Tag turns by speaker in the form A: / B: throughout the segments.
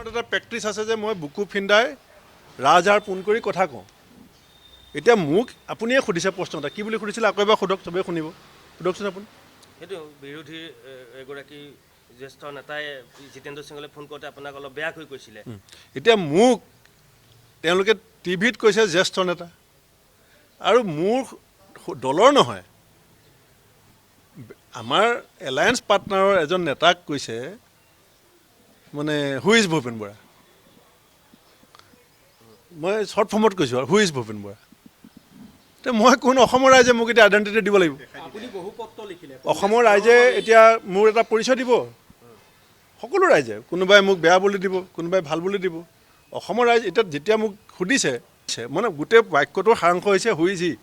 A: এটা প্ৰেক্টিছ আছে যে মই বুকু ফিন্দাই ৰাজহাৰ পোন কৰি কথা কওঁ। এতিয়া মোক আপুনিয়ে সুধিছে প্ৰশ্ন এটা, কি বুলি সুধিছিলে আকৌ এবাৰ সোধক, চবেই শুনিব। সোধকচোন আপুনি।
B: সেইটো বিৰোধীৰ এগৰাকী জ্যেষ্ঠ নেতাই জিতেন্দ্ৰ সিঙলৈ ফোন কৰোঁতে আপোনাক অলপ বেয়াকৈ কৈছিলে।
A: এতিয়া মোক তেওঁলোকে টিভিত কৈছে জ্যেষ্ঠ নেতা, আৰু মোৰ দলৰ নহয়, আমাৰ এলায়েন্স পাৰ্টনাৰৰ এজন নেতাক কৈছে মানে হু ইজ ভূপেন বৰা। মই শ্বৰ্ট ফৰ্মত কৈছোঁ আৰু হু ইজ ভূপেন বৰা। তে মই কোন অসমৰ ৰাইজে মোক এতিয়া আইডেণ্টিটি দিব লাগিব। অসমৰ ৰাইজে এতিয়া মোৰ এটা পৰিচয় দিব, সকলো ৰাইজে। কোনোবাই মোক বেয়া বুলি দিব, কোনোবাই ভাল বুলি দিব। অসমৰ ৰাইজ এতিয়া যেতিয়া মোক সুধিছে, মানে গোটেই বাক্যটোৰ সাৰাংশ হৈছে হু ইজ হি।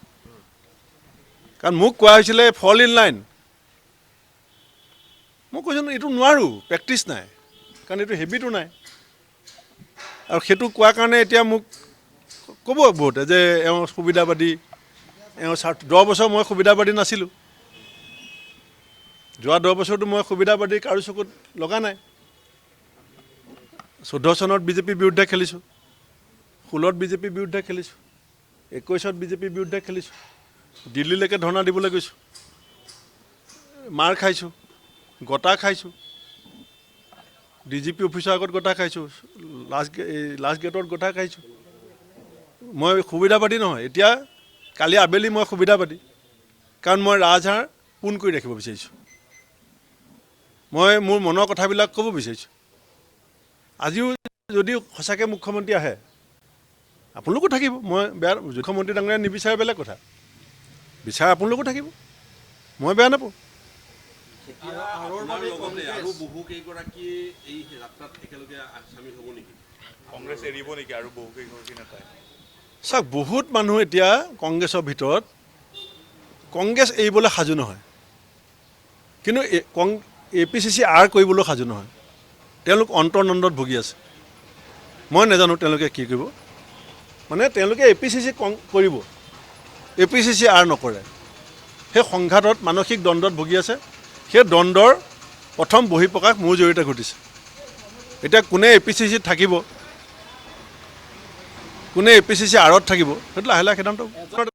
A: কাৰণ মোক কোৱা হৈছিলে ফল ইন লাইন। মই কৈছোঁ এইটো নোৱাৰোঁ, প্ৰেক্টিছ নাই, কাৰণ এইটো হেবিটো নাই। আৰু সেইটো কোৱাৰ কাৰণে এতিয়া মোক ক'ব বহুতে যে এওঁ সুবিধাবাদী, এওঁ 10 বছৰ মই সুবিধাবাদী নাছিলোঁ। যোৱা 10 বছৰতো মই সুবিধাবাদী কাৰো চকুত লগা নাই। 14 চনত বিজেপিৰ বিৰুদ্ধে খেলিছোঁ, 16ত বিজেপিৰ বিৰুদ্ধে খেলিছোঁ, 21ত বিজেপিৰ বিৰুদ্ধে খেলিছোঁ, দিল্লীলৈকে ধৰ্ণা দিবলৈ গৈছোঁ, মাৰ খাইছোঁ, গটা খাইছোঁ, DGP অফিচৰ আগত গটা খাইছোঁ, লাষ্ট গেটত গটা খাইছোঁ। মই সুবিধাবাদী নহয়। এতিয়া কালি আবেলি মই সুবিধাবাদী, কাৰণ মই ৰাজহাৰ পোন কৰি ৰাখিব বিচাৰিছোঁ। মই মোৰ মনৰ কথাবিলাক ক'ব বিচাৰিছোঁ। আজিও যদি সঁচাকৈ মুখ্যমন্ত্ৰী আহে, আপোনালোকো থাকিব। মই বেয়া, মুখ্যমন্ত্ৰী ডাঙৰীয়া নিবিচাৰে বেলেগ কথা, বিচাৰে আপোনালোকো থাকিব, মই বেয়া নাপাওঁ। চাওক, বহুত মানুহ এতিয়া কংগ্ৰেছৰ ভিতৰত কংগ্ৰেছ এৰিবলৈ সাজু নহয়, কিন্তু APCC আৰ কৰিবলৈ সাজু নহয়। তেওঁলোক অন্তৰ্নন্দত ভুগি আছে। মই নাজানো তেওঁলোকে কি কৰিব। মানে তেওঁলোকে APCC কৰিব, APCC আৰ নকৰে। সেই সংঘাতত মানসিক দ্বন্দ্বত ভুগি আছে। সেই দ্বন্দ্বৰ প্ৰথম বহিঃপ্ৰকাশ মোৰ জৰিয়তে ঘটিছে। এতিয়া কোনে APCC থাকিব, কোনে APCC আৰত থাকিব, সেইটো লাহে লাহে সিদ্ধান্ত